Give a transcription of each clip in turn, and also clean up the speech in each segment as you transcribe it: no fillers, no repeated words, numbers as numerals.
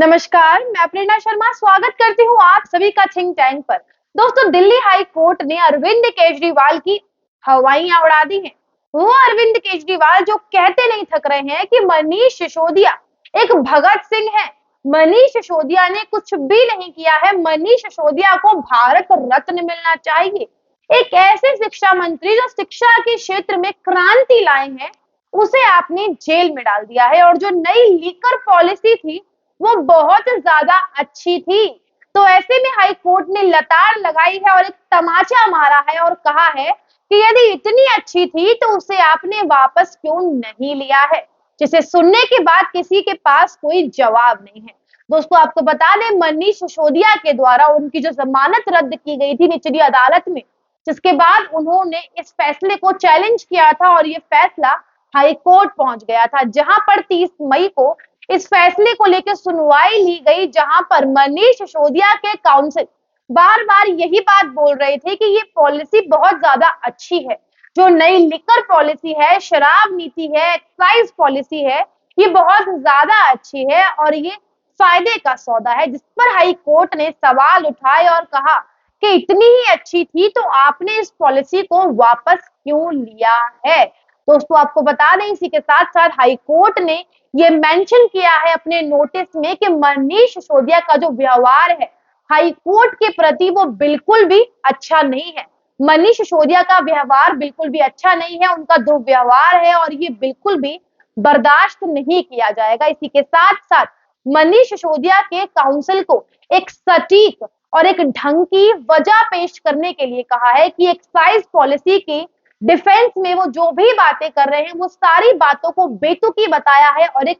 नमस्कार, मैं प्रेरणा शर्मा स्वागत करती हूँ आप सभी का थिंक टैंक पर। दोस्तों, दिल्ली हाई कोर्ट ने अरविंद केजरीवाल की हवाइयां उड़ा दी हैं। वो अरविंद केजरीवाल जो कहते नहीं थक रहे हैं कि मनीष सिसोदिया एक भगत सिंह है। मनीष सिसोदिया ने कुछ भी नहीं किया है। मनीष सिसोदिया को भारत रत्न मिलना चाहिए। एक ऐसे शिक्षा मंत्री जो शिक्षा के क्षेत्र में क्रांति लाए हैं, उसे आपने जेल में डाल दिया है। और जो नई लीकर पॉलिसी थी वो बहुत ज्यादा अच्छी थी। तो ऐसे में हाई कोर्ट ने लताड़ लगाई है और एक तमाचा मारा है और कहा है कि यदि इतनी अच्छी थी तो उसे आपने वापस क्यों नहीं लिया है, जिसे सुनने के बाद किसी के पास कोई जवाब नहीं है। दोस्तों, आपको बता दें, मनीष सिसोदिया के द्वारा उनकी जो जमानत रद्द की गई थी निचली अदालत में, जिसके बाद उन्होंने इस फैसले को चैलेंज किया था और ये फैसला हाई कोर्ट पहुंच गया था, जहां पर 30 मई को इस फैसले को लेकर सुनवाई ली गई, जहां पर मनीष सिसोदिया के काउंसिल बार बार यही बात बोल रहे थे कि ये पॉलिसी बहुत ज्यादा अच्छी है। जो नई लिकर पॉलिसी है, शराब नीति है, एक्साइज पॉलिसी है, ये बहुत ज्यादा अच्छी है और ये फायदे का सौदा है। जिस पर हाई कोर्ट ने सवाल उठाए और कहा कि इतनी ही अच्छी थी तो आपने इस पॉलिसी को वापस क्यों लिया है। दोस्तों, आपको बता दें, इसी के साथ साथ हाई कोर्ट ने ये मेंशन किया है अपने नोटिस में कि मनीष सिसोदिया का जो व्यवहार है हाई कोर्ट के प्रति वो बिल्कुल भी अच्छा नहीं है। मनीष सिसोदिया का व्यवहार बिल्कुल भी अच्छा नहीं है, उनका दुर्व्यवहार है और ये बिल्कुल भी बर्दाश्त नहीं किया जाएगा। इसी के साथ साथ मनीष सिसोदिया के काउंसिल को एक सटीक और एक ढंग की वजह पेश करने के लिए कहा है कि एक्साइज पॉलिसी की डिफेंस में वो जो भी बातें कर रहे हैं वो सारी बातों को बेतुकी बताया है और एक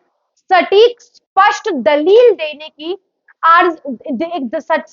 सटीक स्पष्ट दलील देने की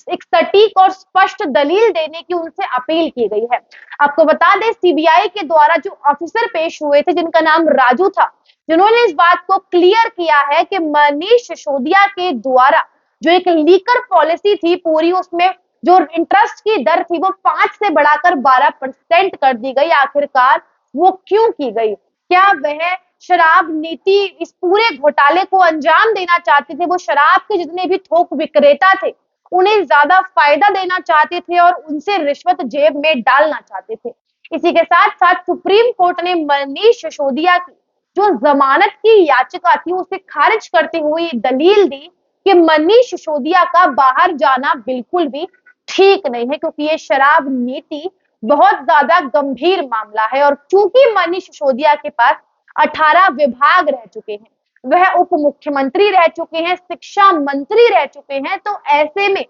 एक सटीक और स्पष्ट दलील देने की उनसे अपील की गई है। आपको बता दें, सीबीआई के द्वारा जो ऑफिसर पेश हुए थे जिनका नाम राजू था, जिन्होंने इस बात को क्लियर किया है कि मनीष सिसोदिया के द्वारा जो एक लीकर पॉलिसी थी पूरी, उसमें जो इंटरेस्ट की दर थी वो 5 से बढ़ाकर 12% कर दी गई। आखिरकार वो क्यों की गई? क्या वह शराब नीति इस पूरे घोटाले को अंजाम देना चाहते थे? वो शराब के जितने भी थोक विक्रेता थे उन्हें ज्यादा फायदा देना चाहते थे और उनसे रिश्वत जेब में डालना चाहते थे। इसी के साथ साथ सुप्रीम कोर्ट ने मनीष सिसोदिया की जो जमानत की याचिका थी उसे खारिज करते हुए दलील दी कि मनीष सिसोदिया का बाहर जाना बिल्कुल भी ठीक नहीं है, क्योंकि ये शराब नीति बहुत ज्यादा गंभीर मामला है। और चूंकि मनीष सिसोदिया के पास 18 विभाग रह चुके हैं, वह उप मुख्यमंत्री रह चुके हैं, शिक्षा मंत्री रह चुके हैं, तो ऐसे में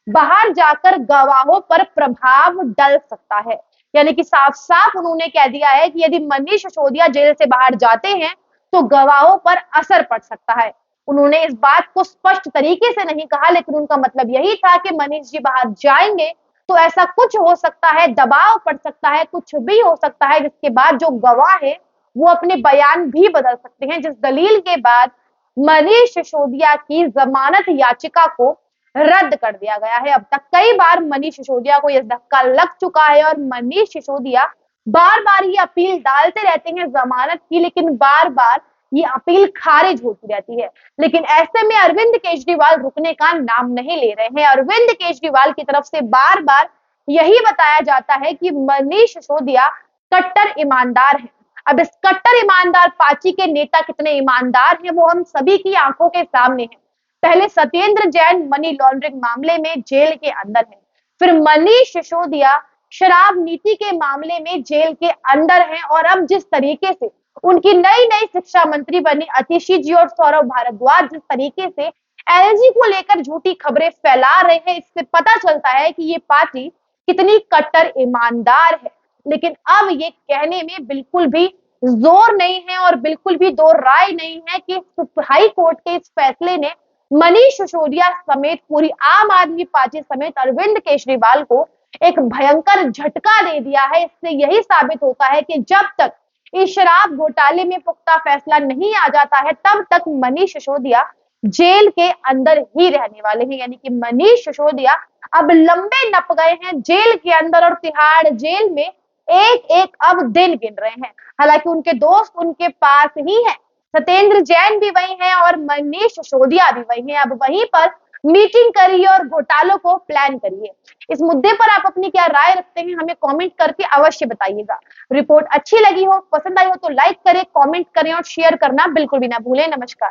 बाहर जाकर गवाहों पर प्रभाव डल सकता है। यानी कि साफ साफ उन्होंने कह दिया है कि यदि मनीष सिसोदिया जेल से बाहर जाते हैं तो गवाहों पर असर पड़ सकता है। उन्होंने इस बात को स्पष्ट तरीके से नहीं कहा, लेकिन उनका मतलब यही था कि मनीष जी बाहर जाएंगे तो ऐसा कुछ हो सकता है, दबाव पड़ सकता है, कुछ भी हो सकता है, जिसके बाद जो गवाह है वो अपने बयान भी बदल सकते हैं। जिस दलील के बाद मनीष सिसोदिया की जमानत याचिका को रद्द कर दिया गया है। अब तक कई बार मनीष सिसोदिया को यह धक्का लग चुका है और मनीष सिसोदिया बार बार ये अपील डालते रहते हैं जमानत की, लेकिन बार बार ये अपील खारिज होती रहती है। लेकिन ऐसे में अरविंद केजरीवाल रुकने का नाम नहीं ले रहे हैं। अरविंद केजरीवाल की तरफ से बार बार यही बताया जाता है कि मनीष सिसोदिया कट्टर ईमानदार है। अब इस कट्टर ईमानदार पार्टी के नेता कितने ईमानदार हैं वो हम सभी की आंखों के सामने है। पहले सत्येंद्र जैन मनी लॉन्ड्रिंग मामले में जेल के अंदर है, फिर मनीष सिसोदिया शराब नीति के मामले में जेल के अंदर है, और अब जिस तरीके से उनकी नई नई शिक्षा मंत्री बनी अतिशी जी और सौरभ भारद्वाज जिस तरीके से एलजी को लेकर झूठी खबरें फैला रहे हैं, इससे पता चलता है कि ये पार्टी कितनी कट्टर ईमानदार है। लेकिन अब ये कहने में बिल्कुल भी जोर नहीं है और बिल्कुल भी दो राय नहीं है कि हाई कोर्ट के इस फैसले ने मनीष सिसोदिया समेत पूरी आम आदमी पार्टी समेत अरविंद केजरीवाल को एक भयंकर झटका दे दिया है। इससे यही साबित होता है कि जब तक इस शराब घोटाले में पुख्ता फैसला नहीं आ जाता है तब तक मनीष सिसोदिया जेल के अंदर ही रहने वाले हैं। यानी कि मनीष सिसोदिया अब लंबे नप गए हैं जेल के अंदर और तिहाड़ जेल में एक एक अब दिन गिन रहे हैं। हालांकि उनके दोस्त उनके पास ही हैं, सत्येंद्र जैन भी वही हैं और मनीष सिसोदिया भी वही हैं। अब वहीं पर मीटिंग करिए और घोटालों को प्लान करिए। इस मुद्दे पर आप अपनी क्या राय रखते हैं, हमें कमेंट करके अवश्य बताइएगा। रिपोर्ट अच्छी लगी हो, पसंद आई हो तो लाइक करें, कमेंट करें और शेयर करना बिल्कुल भी ना भूलें। नमस्कार।